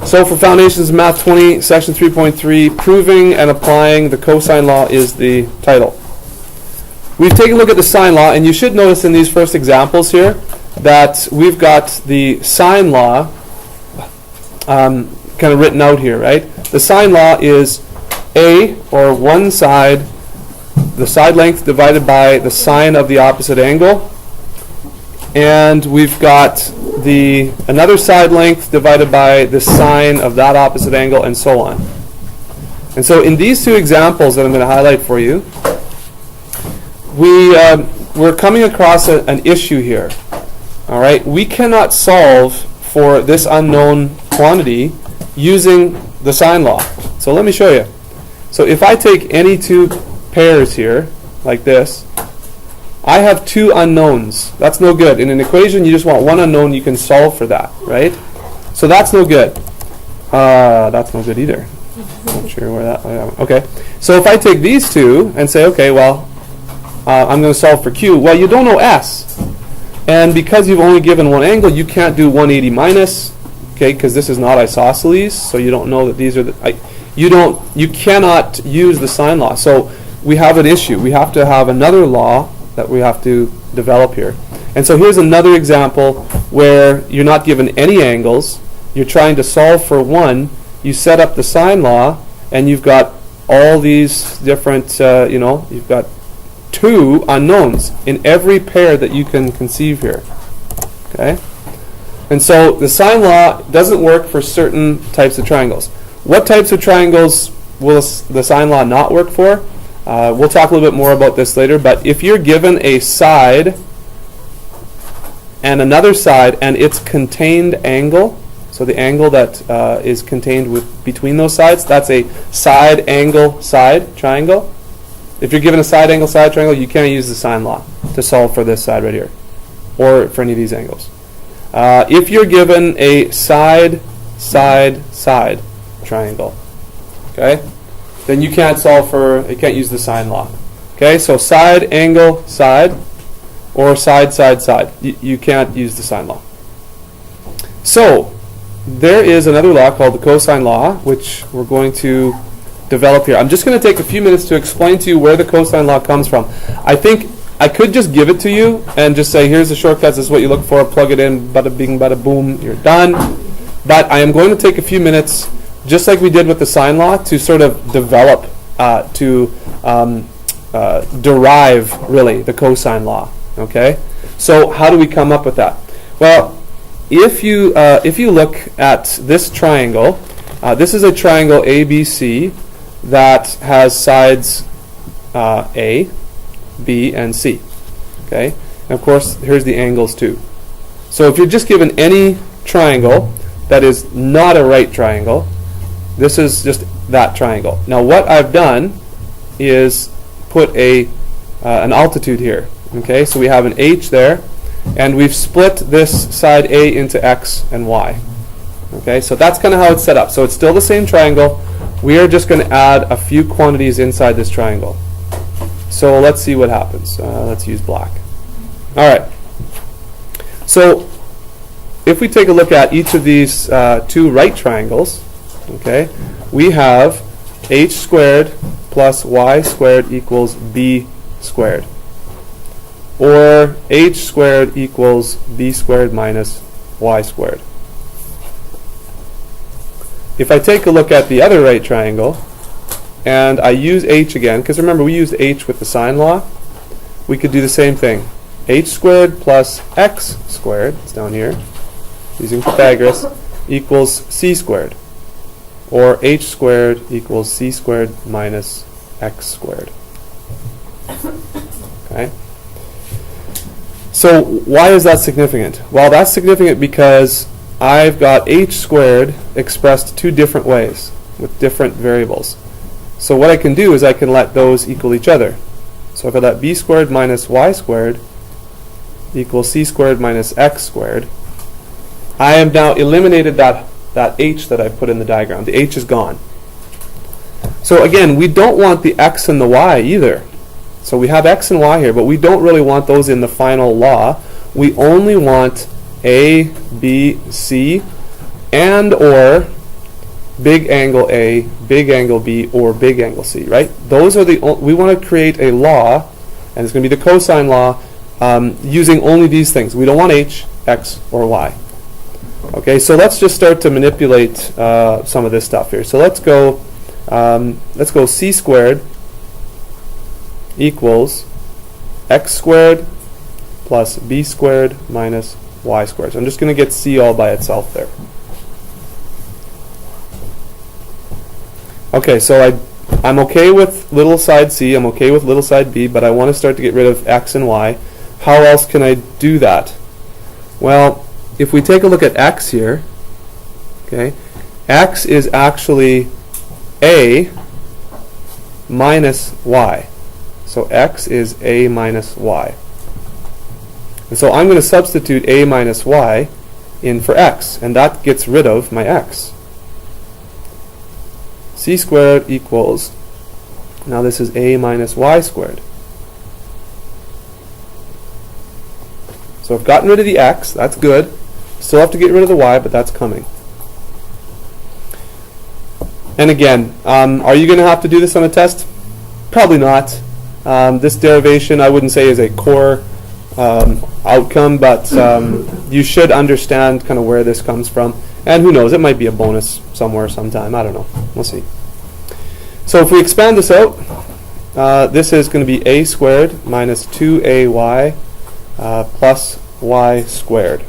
So for Foundations of Math 20, Section 3.3, Proving and Applying the Cosine Law is the title. We've taken a look at the sine law, and you should notice in these first examples here that we've got the sine law kind of written out here, right? The sine law is A, or one side, the side length divided by the sine of the opposite angle, and we've got another side length divided by the sine of that opposite angle, and so on. And so in these two examples that I'm going to highlight for you, we're coming across an issue here. All right, we cannot solve for this unknown quantity using the sine law. So let me show you. So if I take any two pairs here, like this, I have two unknowns. That's no good. In an equation, you just want one unknown. You can solve for that, right? So that's no good. That's no good either. Not sure where that. Okay. So if I take these two and say, okay, well, I'm going to solve for Q. Well, you don't know S, and because you've only given one angle, you can't do 180 minus. Okay, because this is not isosceles, so you don't know that these are the. You cannot use the sine law. So we have an issue. We have to have another law that we have to develop here. And so here's another example where you're not given any angles. You're trying to solve for one. You set up the sine law, and you've got all these different, you've got two unknowns in every pair that you can conceive here. Okay? And so the sine law doesn't work for certain types of triangles. What types of triangles will the sine law not work for? We'll talk a little bit more about this later, but if you're given a side and another side and its contained angle, so the angle that is contained between those sides, that's a side angle side triangle. If you're given a side angle side triangle, you can't use the sine law to solve for this side right here or for any of these angles. If you're given a side triangle, okay, then you can't use the sine law. Okay, so side, angle, side, or side. You can't use the sine law. So there is another law called the cosine law, which we're going to develop here. I'm just going to take a few minutes to explain to you where the cosine law comes from. I think I could just give it to you and just say, here's the shortcuts, this is what you look for, plug it in, bada bing, bada boom, you're done. But I am going to take a few minutes, just like we did with the sine law, to sort of develop, derive, really, the cosine law. Okay? So how do we come up with that? Well, if you look at this triangle, this is a triangle ABC that has sides A, B, and C. Okay? And of course, here's the angles too. So if you're just given any triangle that is not a right triangle, this is just that triangle. Now what I've done is put an altitude here. Okay, so we have an H there, and we've split this side A into X and Y. Okay, so that's kind of how it's set up. So it's still the same triangle. We are just going to add a few quantities inside this triangle. So let's see what happens. Let's use black. All right. So if we take a look at each of these two right triangles, okay, we have H squared plus Y squared equals B squared. Or H squared equals B squared minus Y squared. If I take a look at the other right triangle, and I use H again, because remember we used H with the sine law, we could do the same thing. H squared plus X squared, it's down here, using Pythagoras, equals C squared. Or H squared equals C squared minus X squared. Okay? So why is that significant? Well, that's significant because I've got H squared expressed two different ways with different variables. So what I can do is I can let those equal each other. So if I let B squared minus Y squared equals C squared minus X squared, I have now eliminated that H that I put in the diagram. The H is gone. So again, we don't want the X and the Y either. So we have X and Y here, but we don't really want those in the final law. We only want A, B, C, and or big angle A, big angle B, or big angle C, right? Those are we want to create a law, and it's going to be the cosine law, using only these things. We don't want H, X, or Y. Okay, so let's just start to manipulate some of this stuff here. So let's go C squared equals X squared plus B squared minus Y squared. So I'm just going to get C all by itself there. Okay, so I'm okay with little side C, I'm okay with little side B, but I want to start to get rid of X and Y. How else can I do that? Well, if we take a look at X here, okay, X is actually A minus Y. So X is A minus Y. And so I'm going to substitute A minus Y in for X, and that gets rid of my X. C squared equals, now this is A minus Y squared. So I've gotten rid of the X, that's good. Still have to get rid of the Y, but that's coming. And again, are you going to have to do this on a test? Probably not. This derivation I wouldn't say is a core outcome, but you should understand kind of where this comes from. And who knows, it might be a bonus somewhere sometime. I don't know. We'll see. So if we expand this out, this is going to be A squared minus 2AY plus Y squared.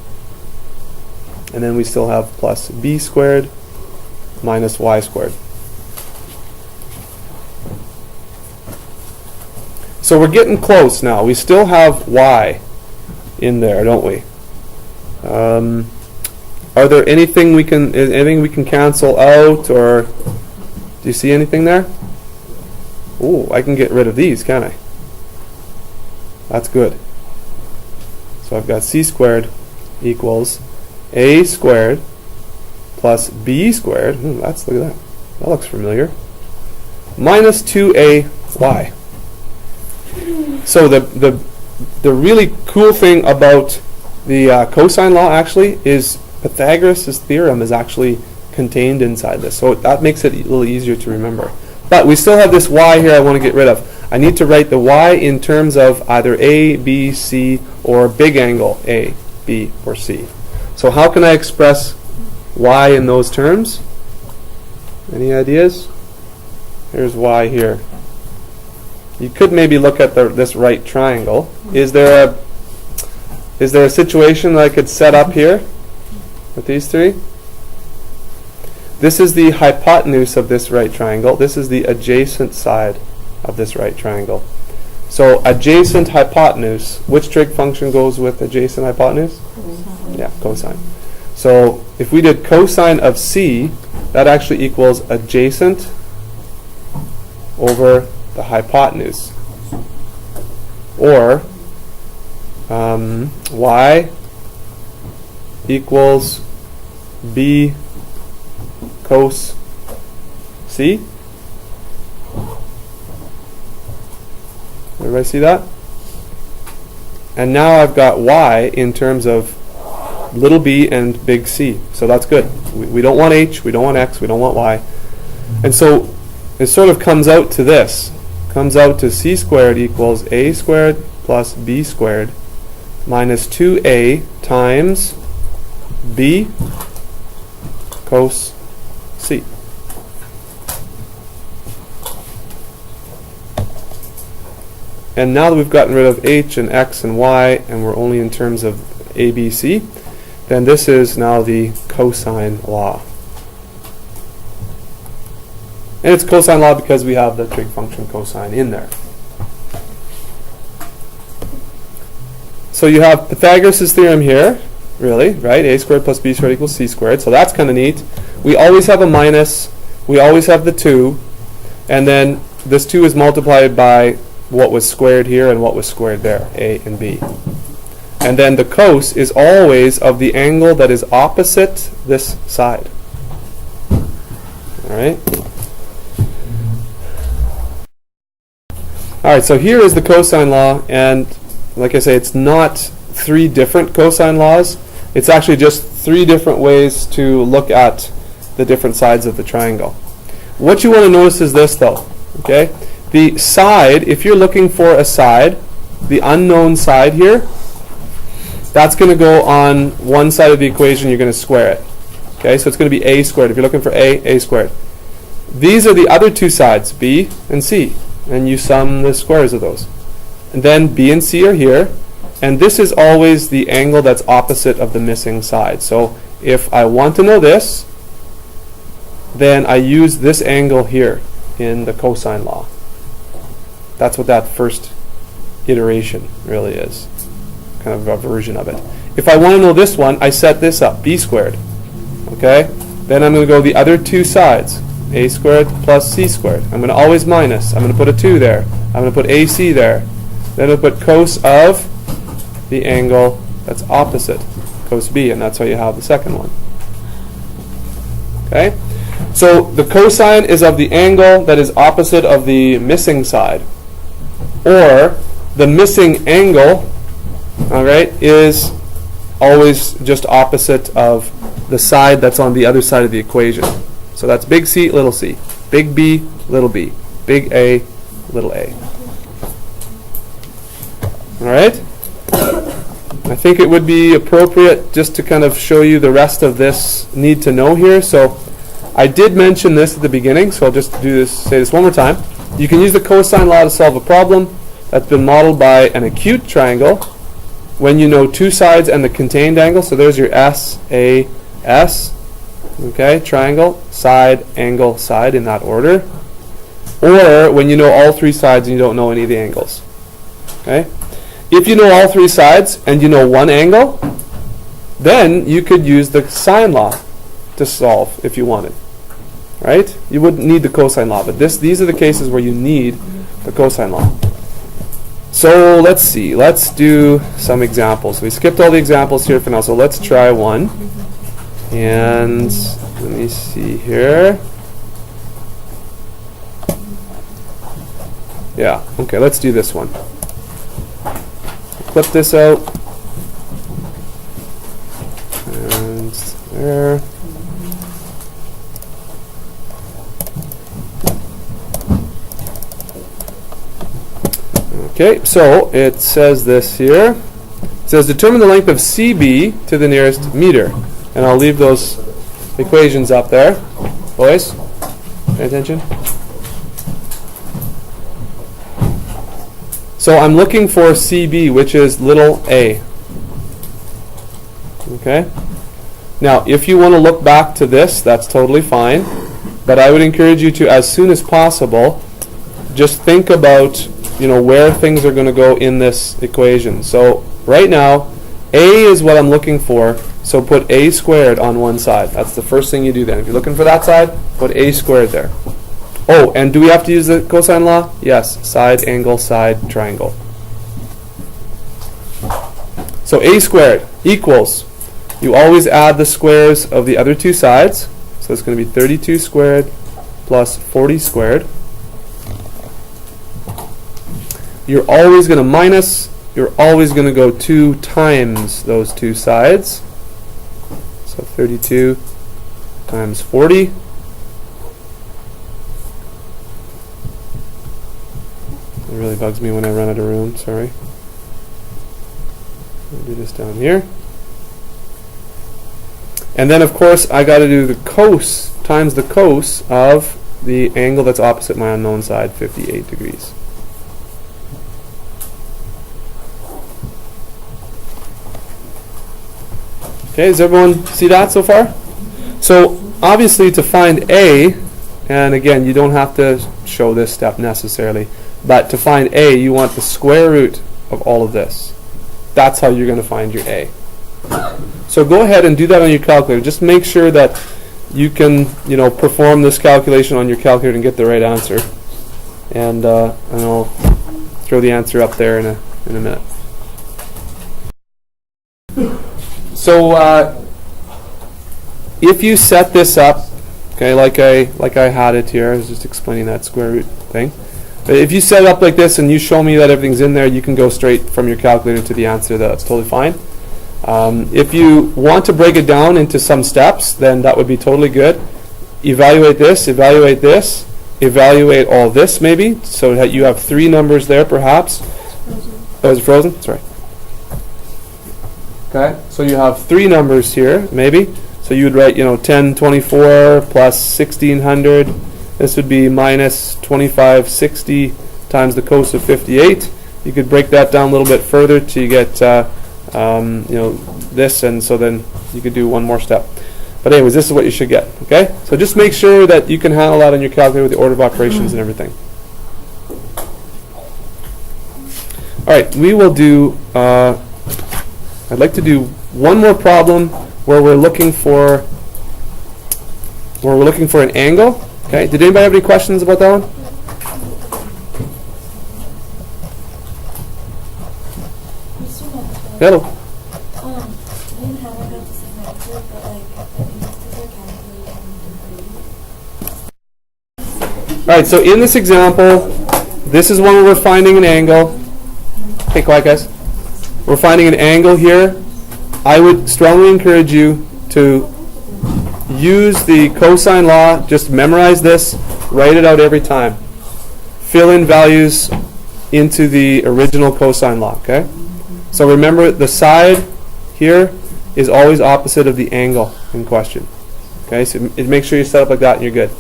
And then we still have plus B squared minus Y squared. So we're getting close now. We still have Y in there, don't we? Are there anything we can cancel out, or do you see anything there? Ooh, I can get rid of these, can't I? That's good. So I've got C squared equals A squared plus B squared. Look at that. That looks familiar. Minus 2AY. So the really cool thing about the cosine law actually is Pythagoras' theorem is actually contained inside this. So that makes it a little easier to remember. But we still have this Y here I want to get rid of. I need to write the Y in terms of either A, B, C, or big angle A, B, or C. So how can I express Y in those terms? Any ideas? Here's Y here. You could maybe look at this right triangle. Is there a situation that I could set up here with these three? This is the hypotenuse of this right triangle. This is the adjacent side of this right triangle. So adjacent hypotenuse, which trig function goes with adjacent hypotenuse? Cosine. Yeah, cosine. So if we did cosine of C, that actually equals adjacent over the hypotenuse. Or Y equals B cos C. Everybody see that? And now I've got Y in terms of little b and big C. So that's good. We don't want H, we don't want X, we don't want Y. And so it sort of comes out to this. Comes out to C squared equals A squared plus B squared minus 2A times B cos C. And now that we've gotten rid of H and X and Y and we're only in terms of A, B, C, then this is now the cosine law. And it's cosine law because we have the trig function cosine in there. So you have Pythagoras' theorem here, really, right? A squared plus B squared equals C squared. So that's kind of neat. We always have a minus. We always have the 2. And then this 2 is multiplied by what was squared here and what was squared there, A and B. And then the cos is always of the angle that is opposite this side. All right? All right, so here is the cosine law, and like I say, it's not 3 different cosine laws. It's actually just three different ways to look at the different sides of the triangle. What you want to notice is this though, okay? The side, if you're looking for a side, the unknown side here, that's going to go on one side of the equation, you're going to square it. Okay, so it's going to be a squared. If you're looking for a squared. These are the other two sides, b and c, and you sum the squares of those. And then b and c are here, and this is always the angle that's opposite of the missing side. So if I want to know this, then I use this angle here in the cosine law. That's what that first iteration really is, kind of a version of it. If I want to know this one, I set this up, b squared. Okay? Then I'm going to go the other two sides, a squared plus c squared. I'm going to always minus. I'm going to put a 2 there. I'm going to put ac there. Then I'll put cos of the angle that's opposite, cos b, and that's how you have the second one. Okay? So the cosine is of the angle that is opposite of the missing side. Or the missing angle, all right, is always just opposite of the side that's on the other side of the equation. So that's big C, little c. Big B, little b. Big A, little a. All right? I think it would be appropriate just to kind of show you the rest of this need to know here. So I did mention this at the beginning, so I'll just say this one more time. You can use the cosine law to solve a problem that's been modeled by an acute triangle when you know two sides and the contained angle. So there's your S, A, S, okay, triangle, side, angle, side in that order. Or when you know all three sides and you don't know any of the angles. Okay? If you know all three sides and you know one angle, then you could use the sine law to solve if you wanted. Right? You wouldn't need the cosine law, but these are the cases where you need the cosine law. So let's see. Let's do some examples. We skipped all the examples here for now, so let's try one. And let me see here. Yeah, okay, let's do this one. Clip this out. And there. Okay, so it says this here. It says determine the length of CB to the nearest meter. And I'll leave those equations up there. Boys, pay attention. So I'm looking for CB, which is little a. Okay? Now, if you want to look back to this, that's totally fine. But I would encourage you to, as soon as possible, just think about where things are going to go in this equation. So right now, A is what I'm looking for, so put A squared on one side. That's the first thing you do then. If you're looking for that side, put A squared there. Oh, and do we have to use the cosine law? Yes, side, angle, side, triangle. So A squared equals, you always add the squares of the other two sides. So it's going to be 32 squared plus 40 squared. You're always going to minus, you're always going to go 2 times those two sides. So 32 times 40. It really bugs me when I run out of room, sorry. I'll do this down here. And then of course I got to do the cos times the cos of the angle that's opposite my unknown side, 58 degrees. Okay, does everyone see that so far? So obviously to find A, and again you don't have to show this step necessarily, but to find A you want the square root of all of this. That's how you're going to find your A. So go ahead and do that on your calculator. Just make sure that you can perform this calculation on your calculator and get the right answer. And I'll throw the answer up there in a minute. So if you set this up, okay, like I had it here, I was just explaining that square root thing. But if you set it up like this and you show me that everything's in there, you can go straight from your calculator to the answer. That's totally fine. If you want to break it down into some steps, then that would be totally good. Evaluate this, evaluate all this maybe, so that you have 3 numbers there perhaps. Oh, is it frozen? Sorry. Okay, so you have 3 numbers here maybe. So you would write, 1024 plus 1600. This would be minus 2560 times the cos of 58. You could break that down a little bit further to get this, and so then you could do one more step. But anyways, this is what you should get. Okay, so just make sure that you can handle that on your calculator with the order of operations and everything. All right, we will do. I'd like to do one more problem where we're looking for an angle. Okay, did anybody have any questions about that one? Hello. All right, so in this example, this is one where we're finding an angle. Hey, quiet guys. We're finding an angle here. I would strongly encourage you to use the cosine law. Just memorize this, write it out every time. Fill in values into the original cosine law, okay? So remember, the side here is always opposite of the angle in question. Okay, so make sure you set up like that and you're good.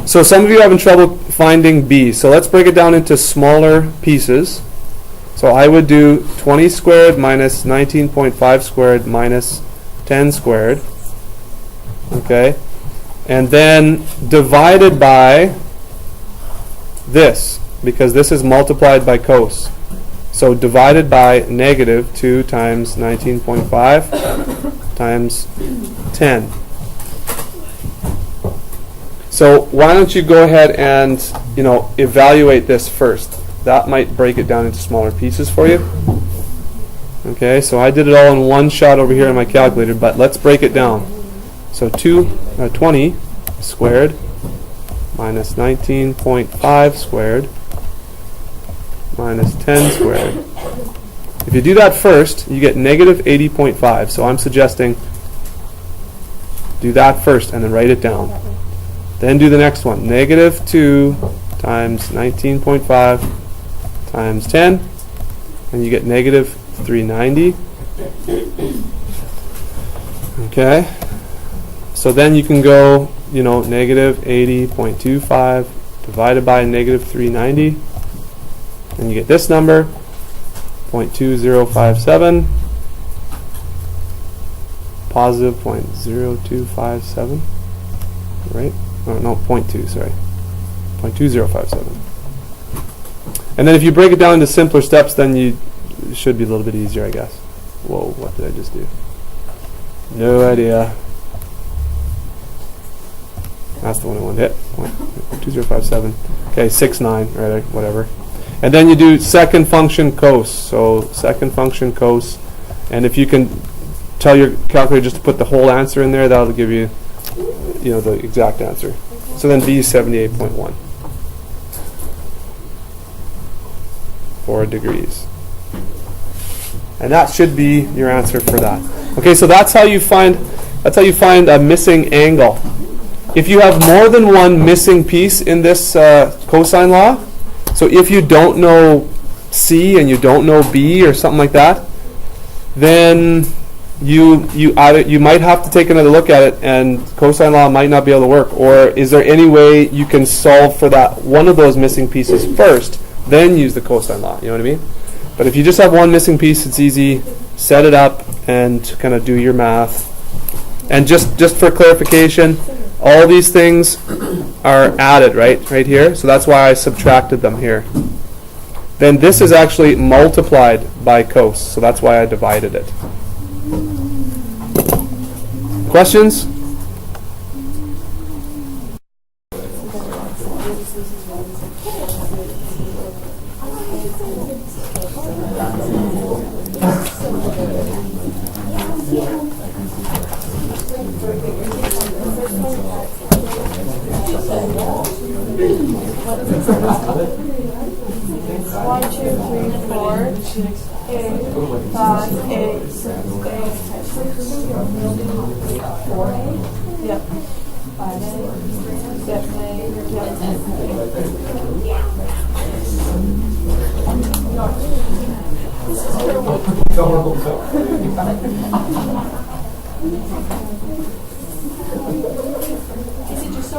So some of you are having trouble finding b. So let's break it down into smaller pieces. So I would do 20 squared minus 19.5 squared minus 10 squared. Okay, and then divided by this, because this is multiplied by cos. So divided by negative 2 times 19.5 times 10. So why don't you go ahead and evaluate this first. That might break it down into smaller pieces for you. Okay, so I did it all in one shot over here on my calculator, but let's break it down. So 20 squared minus 19.5 squared minus 10 squared. If you do that first, you get negative 80.5. So I'm suggesting do that first and then write it down. Then do the next one. Negative 2 times 19.5 times 10, and you get negative 390. Okay. So then you can go, negative 80.25 divided by negative 390, and you get this number, 0.2057, positive 0.0257, right? Oh, no, 0.2, sorry. 0.2057. And then if you break it down into simpler steps, then it should be a little bit easier, I guess. Whoa, what did I just do? No idea. That's the one I wanted to hit. 2057. Okay, 69, right, whatever. And then you do second function cos. So second function cos. And if you can tell your calculator just to put the whole answer in there, that'll give you, the exact answer. So then b is 78.1. 4 degrees. And that should be your answer for that. Okay, so that's how you find a missing angle. If you have more than one missing piece in this cosine law, so if you don't know c and you don't know b or something like that, then you might have to take another look at it, and cosine law might not be able to work. Or is there any way you can solve for that one of those missing pieces first, then use the cosine law? You know what I mean? But if you just have one missing piece, it's easy. Set it up and kind of do your math. And just for clarification, all these things are added right here. So that's why I subtracted them here. Then this is actually multiplied by cos. So that's why I divided it. Questions? 1, 2, 3, 4, 8, 5, 8, 6, 4, yep. 5, 8, Is it just so